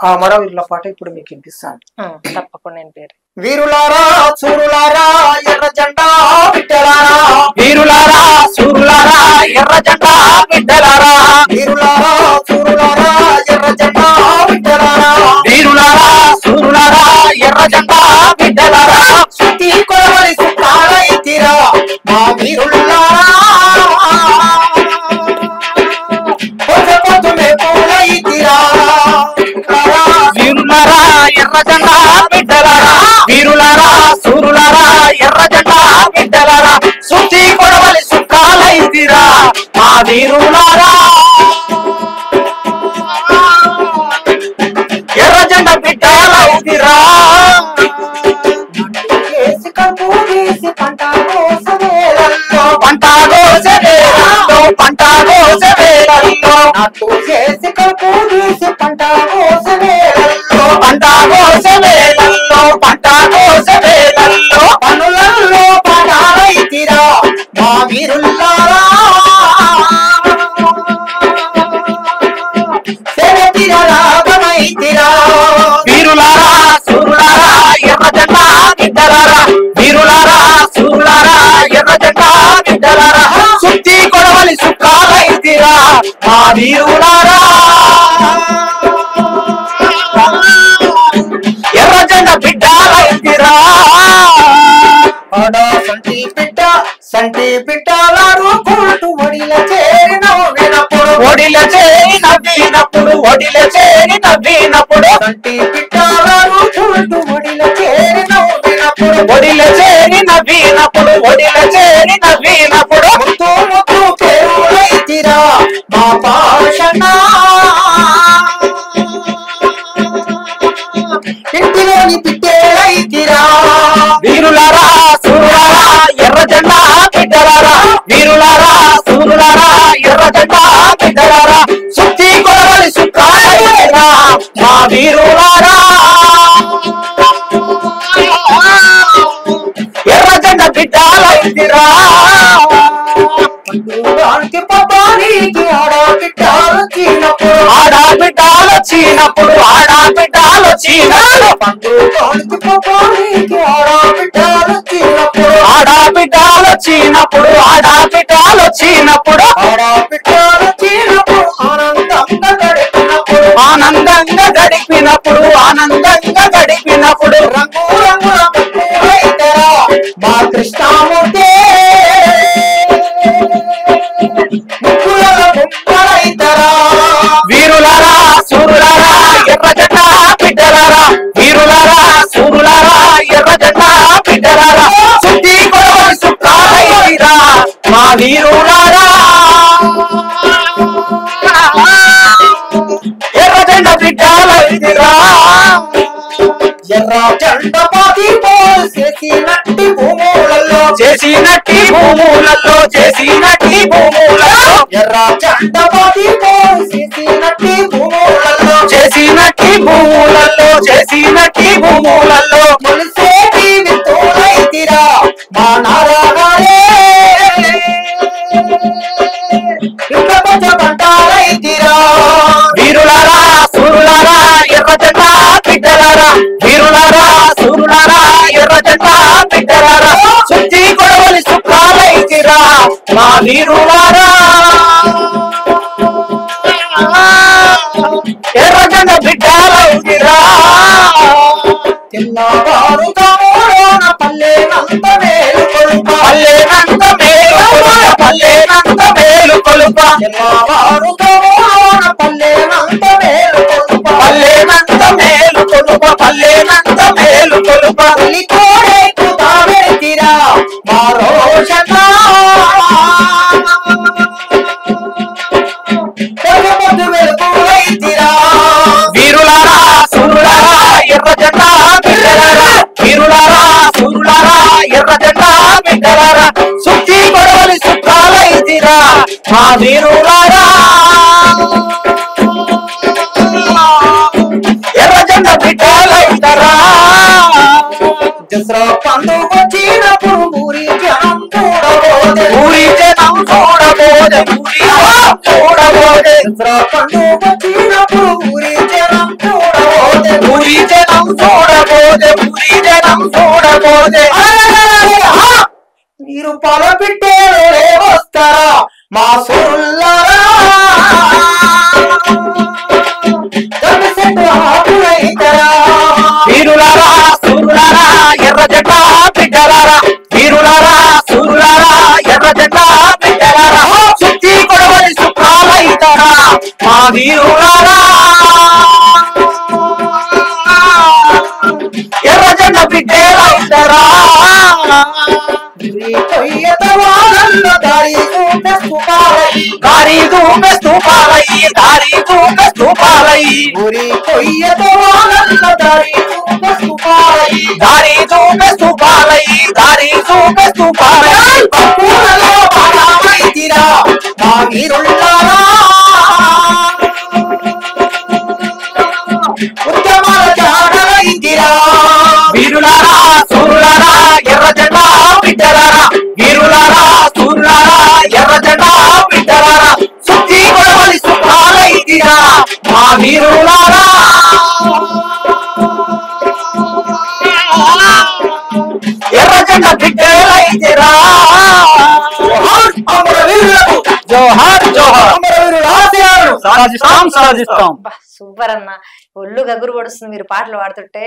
ఆ అమరవీరుల పాట ఇప్పుడు మీకు వినిపిస్తాను. తప్పకుండా నేను పేరు. వీరులారా సూరులారా ఎర్ర జెండా బిడ్డలారా, వీరులారా సూరులారా ఎర్ర జెండా బిడ్డలారా, వీరులారా సూరులారా ఎర్ర జెండా బిడ్డలారా, వీరులారా సూరులారా ఎర్ర జెండా బిడ్డలారా, సుత్తి కొలవలి సుఖాలైతిరా మా వీరులారా, పొద్దుమే పూలైతిరా వీరులారా ఎర్ర జెండా బిడ్డలారా, వీరులారా సూరులారా ఎర్ర జెండా బిడ్డలారా, సుత్తి కొడవలి సుఖాలైతిరా మా వీరులారా, ఎర్ర జెండా బిడ్డలైతిరా, పంట కోసమేలల్లో పంట కోసమేలల్లో, పంట కోసమేలల్లో, నాటు చేసి కలుపు తీసి పంట కోసమేలల్లో, పంట కోసమేలల్లో, పంట కోసమేలల్లో, పనులలో పడాలైతిరా మా వీరుల్లారా, సెలతిర లాభమైతిరా వీరులారా సూరులారా ఎర్ర జెండా బిడ్డలారా, వీరులారా సూరులారా ఎర్ర జెండా బిడ్డలారా, సుత్తి కొడవలి సుఖాలైతిరా మా వీరులారా, ఎర్ర జెండా బిడ్డలైతిరా, ఆడ సంటి పిట్టలాడు కోటు ఒడిల చేరిన వినప్పుడు, ఒడిల చేరి నవ్వినప్పుడు, ఒడిల చేరి నవ్వినప్పుడు, సంటి పిట్టలాడు కోటు ఒడిల చేరిన వినప్పుడు, ఒడిల చేరి నవ్వినప్పుడు, ఒడిల చేరి నవ్వినప్పుడు, ముత్తు ముత్తు పేరులైతిరా మా పాషణ, ఇంటిలోని పిట్టేలైతిరా వీరులారా సూరులారా ఎర్ర జెండా బిడ్డలారా, వీరులారా సూరులారా ఎర్ర జెండా బిడ్డలారా, సుత్తి కొడవలి సుఖాలైతిరా మా వీరులారా, ఎర్ర జెండా బిడ్డలైతిరా, దానికి పాపానికి ఆడబిడ్డలు చిన్నప్పుడు, ఆడబిడ్డలొచ్చినప్పుడు, ఆడబిడ్డలొచ్చినప్పుడు, దానికి పాపానికి ఆడబిడ్డలు చిన్నప్పుడు, ఆడబిడ్డలొచ్చినప్పుడు, ఆడబిడ్డలొచ్చినప్పుడు, ఆడబిడ్డలు చిన్నప్పుడు ఆనందంగా గడిపినప్పుడు, ఆనందంగా గడిపినప్పుడు, ఆనందంగా గడిపినప్పుడు, రంగు రంగుల ముగ్గులైతరా మా కృష్ణమూర్తి, ముగ్గుల ముక్కలైతరా వీరులారా సూరులారా ఎర్ర జెండా బిడ్డలారా, వీరులారా సూరులారా ఎర్ర జెండా బిడ్డలారా, సుత్తి కొడవలి సుఖాలైతిరా మా వీరులారా, ఎర్ర జెండా బిడ్డలైతిరా, ఎర్ర జెండ పాతి చేసినట్టి భూములలో, చేసినట్టి భూములలో, చేసినట్టి భూములలో, ఎర్ర జెండ పాతి చేసినట్టి భూములలో, చేసినట్టి భూములలో, చేసినట్టి భూములలో, మొలిసేటి విత్తులైతిరా మా నారాగారే, ఇంకా కొంచెం పంటాలైతిరా వీరులారా సూరులారా ఎర్ర జెండా బిడ్డలారా, వీరులారా సూరులారా ఎర్ర జెండా బిడ్డలారా, సుత్తి కొడవలి సుఖాలైతిరా మా వీరులారా, ఎర్ర జెండా బిడ్డలైతిరా, తెల్లవారు తమోన పల్లెనంత మేలు కొలుప, పల్లెనంత మేలు కొలుప, పల్లెనంత మేలు కొలుప, తెల్లవారు తమోన పల్లెనంత మేలు కొలుప, పల్లెనంత మేలు కొలుప, పల్లెనంత మేలు కొలుప, తల్లి కోడేకు తావెతిరా మా రోషణ, పొద్దు వెలుగులైతిరా వీరులారా సూరులారా ఎర్ర జెండా బిడ్డలారా, వీరులారా సూరులారా ఎర్ర జెండా బిడ్డలారా, సుత్తి కొడవలి సుఖాలైతిరా మా వీరులారా, ఎర్ర జెండా బిడ్డలైతరా, దసరా పండుగ వచ్చినప్పుడు ఊరి జనం చూడబోదే, ఊరి జనం చూడబోదే, ఊరి జనం చూడబోదే, దసరా పండుగ వచ్చినప్పుడు ఊరి జనం చూడబోదే, చూడబోతే ఊరి జనం చూడబోతే మీరు పొలపిట్టేరే వస్తారా మా సొల్లారా వీరులారా సూరులారా ఎర్ర జెండా బిడ్డలారా వీరులారా సూరులారా ఎర్ర జెండా బిడ్డలారా సుత్తి కొడవలి సుఖాలైతారా మా వీరులారా ఎర్ర జెండ బిడ్డలైతారా దారి దూపే స్తూపాలయ్యి దారి దూపే స్తూపాలయ్యి ఊరి కొయ్యతో దారి స్తూపాలయ్యి దారి దూపే స్తూపాలయ్యి దారి దూపే స్తూపాలయ్యి పూలలో బాణమైతిరా మా వీరుల్లారా ఉద్యమాల జాడలైతిరా వీరులారా సూరులారా ఎర్ర జెండా బిడ్డలారా వీరులారా సూరులారా ఎర్ర జెండా బిడ్డలారా సుత్తి కొడవలి సుఖాలైతిరా మా వీరులారా ఎర్ర జెండా బిడ్డలైతిరా అమరవీరులకు జోహార్ జోహార్ అమరవీరుల ఆశయాలను సాధిస్తాం సాధిస్తాం. సూపర్ అన్న ఒళ్ళు గగురు పడుస్తుంది మీరు పాటలు పాడుతుంటే.